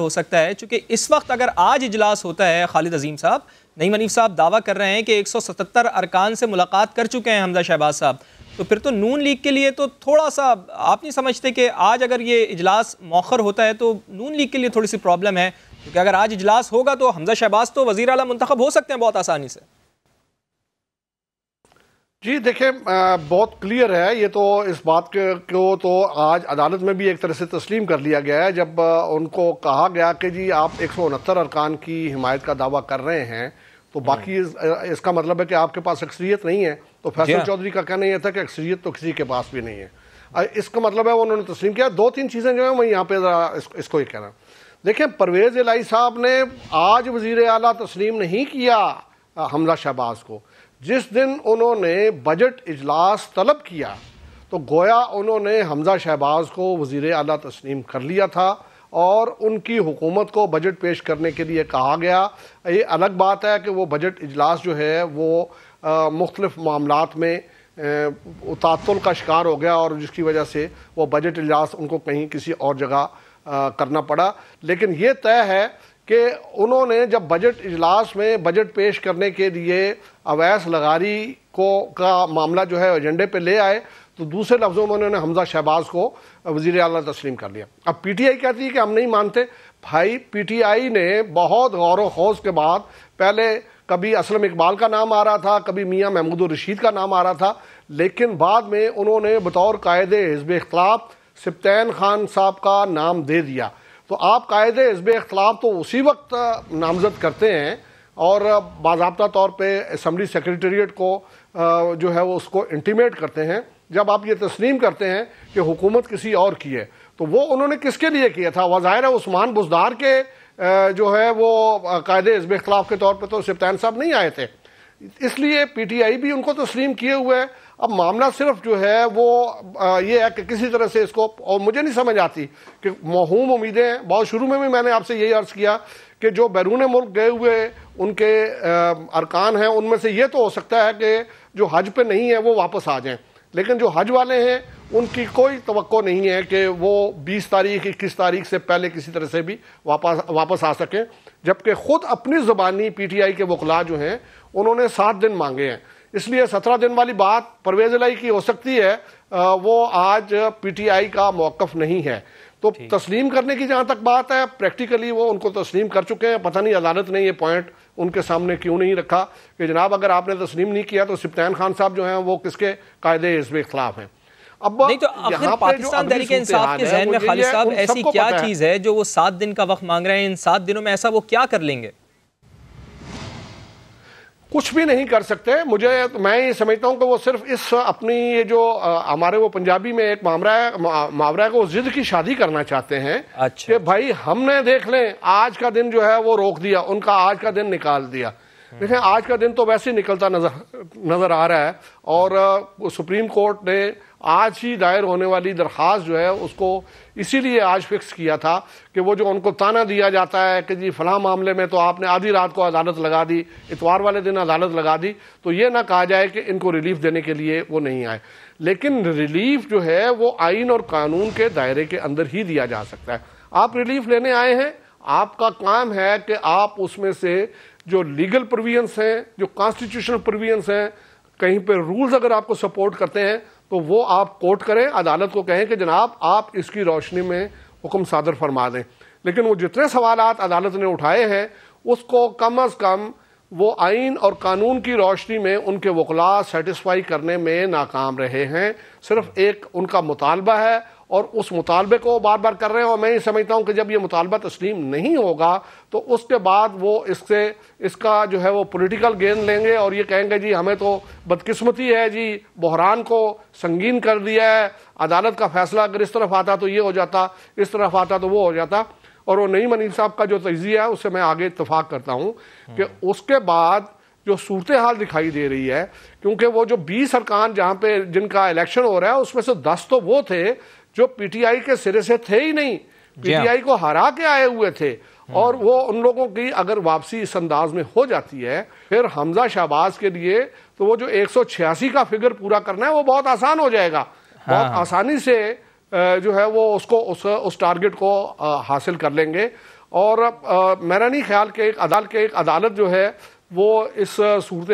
ہو سکتا ہے، چونکہ اس وقت اگر آج اجلاس ہوتا ہے خالد عظیم صاحب، نعیم حنیف صاحب دعویٰ کر رہے ہیں کہ 177 ارکان سے ملاقات کر چکے ہیں حمزہ شہباز صاحب، تو پھر تو نون لیگ کے لیے تو تھوڑا سا آپ نہیں سمجھتے کہ آج اگر یہ اجلاس مؤخر ہوتا ہے تو نون لیگ کے لیے تھوڑی سی پرابلم ہے، کیونکہ اگر آج اجلاس ہوگا تو حمزہ شہباز تو وزیر اعلیٰ منتخب ہو سکتے ہیں بہت آسانی سے؟ جی دیکھیں، بہت کلیئر ہے یہ تو، اس بات کو تو آج عدالت میں بھی ایک طرح سے تسلیم کر لیا گیا ہے جب ان کو کہا گیا کہ جی آپ 169 ارکان کی حمایت کا دعویٰ کر رہے ہیں تو باقی اس کا مطلب ہے کہ آپ کے پاس اکثریت نہیں ہے. تو فیصل چودھری کا کہنا یہ تھا کہ اکثریت تو کسی کے پاس بھی نہیں ہے. اس کا مطلب ہے انہوں نے تسلیم کیا. دو تین چیزیں جو ہیں میں یہاں پہ اس کو ہی کہنا. دیکھیں، پرویز الہی صاحب نے آج وزیر اعلیٰ تسلیم نہیں کیا حمزہ شہباز کو. جس دن انہوں نے بجٹ اجلاس طلب کیا تو گویا انہوں نے حمزہ شہباز کو وزیر اعلیٰ تسلیم کر لیا تھا اور ان کی حکومت کو بجٹ پیش کرنے کے لیے کہا گیا. یہ الگ بات ہے کہ وہ بجٹ اجلاس جو ہے وہ مختلف معاملات میں تعطل کا شکار ہو گیا اور جس کی وجہ سے وہ بجٹ اجلاس ان کو کہیں کسی اور جگہ کرنا پڑا. لیکن یہ طے ہے کہ انہوں نے جب بجٹ اجلاس میں بجٹ پیش کرنے کے لیے اویس لغاری کا معاملہ جو ہے ایجنڈے پہ لے آئے تو دوسرے لفظوں میں انہوں نے حمزہ شہباز کو وزیر اعلیٰ تسلیم کر لیا. اب پی ٹی آئی کہتی ہے کہ ہم نہیں مانتے. بھائی، پی ٹی آئی نے بہت غور و خوض کے بعد پہلے کبھی اسلم اقبال کا نام آ رہا تھا، کبھی میاں محمود الرشید کا نام آ رہا تھا، لیکن بعد میں انہوں نے بطور قائد حزب اختلاف سبطین خان صاحب کا نام دے دیا. تو آپ قائد حزب اختلاف تو اسی وقت نامزد کرتے ہیں اور باضابطہ طور پہ اسمبلی سیکریٹریٹ کو جو ہے وہ اس کو انٹیمیٹ کرتے ہیں جب آپ یہ تسلیم کرتے ہیں کہ حکومت کسی اور کی ہے. تو وہ انہوں نے کس کے لیے کیا تھا؟ وہ ظاہر ہے عثمان بزدار کے جو ہے وہ قائد حزب اختلاف کے طور پہ تو سبطین صاحب نہیں آئے تھے، اس لیے پی ٹی آئی بھی ان کو تسلیم کیے ہوئے ہے. اب معاملہ صرف جو ہے وہ یہ ہے کہ کسی طرح سے اس کو، اور مجھے نہیں سمجھ آتی کہ موہوم امیدیں ہیں. بہت شروع میں بھی میں نے آپ سے یہی عرض کیا کہ جو بیرون ملک گئے ہوئے ان کے ارکان ہیں ان میں سے یہ تو ہو سکتا ہے کہ جو حج پہ نہیں ہے وہ واپس آ جائیں، لیکن جو حج والے ہیں ان کی کوئی توقع نہیں ہے کہ وہ 20 تاریخ 21 تاریخ سے پہلے کسی طرح سے بھی واپس آ سکیں. جبکہ خود اپنی زبانی پی ٹی آئی کے وکلاء جو ہیں انہوں نے 7 دن مانگے ہیں. اس لیے 17 دن والی بات پرویز الہی کی ہو سکتی ہے، وہ آج پی ٹی آئی کا موقف نہیں ہے. تو تسلیم کرنے کی جہاں تک بات ہے، پریکٹیکلی وہ ان کو تسلیم کر چکے ہیں. پتہ نہیں عدالت نے یہ پوائنٹ ان کے سامنے کیوں نہیں رکھا کہ جناب اگر آپ نے تسلیم نہیں کیا تو سبطین خان صاحب جو ہیں وہ کس کے قائد حزب اختلاف ہیں. اب نہیں تو آخر پاکستان تحریک انصاف کے ذہن میں خالد صاحب ایسی کیا چیز ہے جو وہ 7 دن کا وقت مانگ رہے ہیں؟ ان 7 دنوں میں ایسا وہ کیا کر لیں گے؟ کچھ بھی نہیں کر سکتے. میں یہ سمجھتا ہوں کہ وہ صرف اس اپنی یہ جو ہمارے وہ پنجابی میں ایک محاورہ ہے کہ وہ ضد کی شادی کرنا چاہتے ہیں کہ بھائی ہم نے دیکھ لیں آج کا دن جو ہے وہ روک دیا، ان کا آج کا دن نکال دیا. دیکھیں آج کا دن تو ویسے ہی نکلتا نظر آ رہا ہے اور سپریم کورٹ نے آج ہی دائر ہونے والی درخواست جو ہے اس کو اسی لیے آج فکس کیا تھا کہ وہ جو ان کو تانا دیا جاتا ہے کہ جی فلاں معاملے میں تو آپ نے آدھی رات کو عدالت لگا دی، اتوار والے دن عدالت لگا دی، تو یہ نہ کہا جائے کہ ان کو ریلیف دینے کے لیے وہ نہیں آئے. لیکن ریلیف جو ہے وہ آئین اور قانون کے دائرے کے اندر ہی دیا جا سکتا ہے. آپ ریلیف لینے آئے ہیں، آپ کا کام ہے کہ آپ اس میں سے جو لیگل پروویژنس ہیں، جو کانسٹیٹیوشنل پروویژنس ہیں، کہیں پہ رولز اگر آپ کو سپورٹ کرتے ہیں تو وہ آپ کوٹ کریں، عدالت کو کہیں کہ جناب آپ اس کی روشنی میں حکم صادر فرما دیں. لیکن وہ جتنے سوالات عدالت نے اٹھائے ہیں اس کو کم از کم وہ آئین اور قانون کی روشنی میں ان کے وکلاء سیٹسفائی کرنے میں ناکام رہے ہیں. صرف ایک ان کا مطالبہ ہے اور اس مطالبے کو بار بار کر رہے ہیں. اور میں یہ سمجھتا ہوں کہ جب یہ مطالبہ تسلیم نہیں ہوگا تو اس کے بعد وہ اس کا جو ہے وہ پولیٹیکل گین لیں گے اور یہ کہیں گے جی ہمیں تو بدقسمتی ہے جی، بحران کو سنگین کر دیا ہے، عدالت کا فیصلہ اگر اس طرف آتا تو یہ ہو جاتا، اس طرف آتا تو وہ ہو جاتا. اور وہ نعیم حنیف صاحب کا جو تجزیہ ہے اس سے میں آگے اتفاق کرتا ہوں کہ اس کے بعد جو صورتحال دکھائی دے رہی ہے، کیونکہ وہ جو 20 ارکان جہاں پہ جن کا الیکشن ہو رہا ہے اس میں سے 10 تو وہ تھے جو پی ٹی آئی کے سرے سے تھے ہی نہیں، پی ٹی آئی کو ہرا کے آئے ہوئے تھے. اور وہ ان لوگوں کی اگر واپسی اس انداز میں ہو جاتی ہے پھر حمزہ شہباز کے لیے تو وہ جو 186 کا فگر پورا کرنا ہے وہ بہت آسان ہو جائے گا. بہت آسانی سے جو ہے وہ اس ٹارگٹ کو حاصل کر لیں گے. اور میرا نہیں خیال کہ ایک عدالت جو ہے وہ اس صورت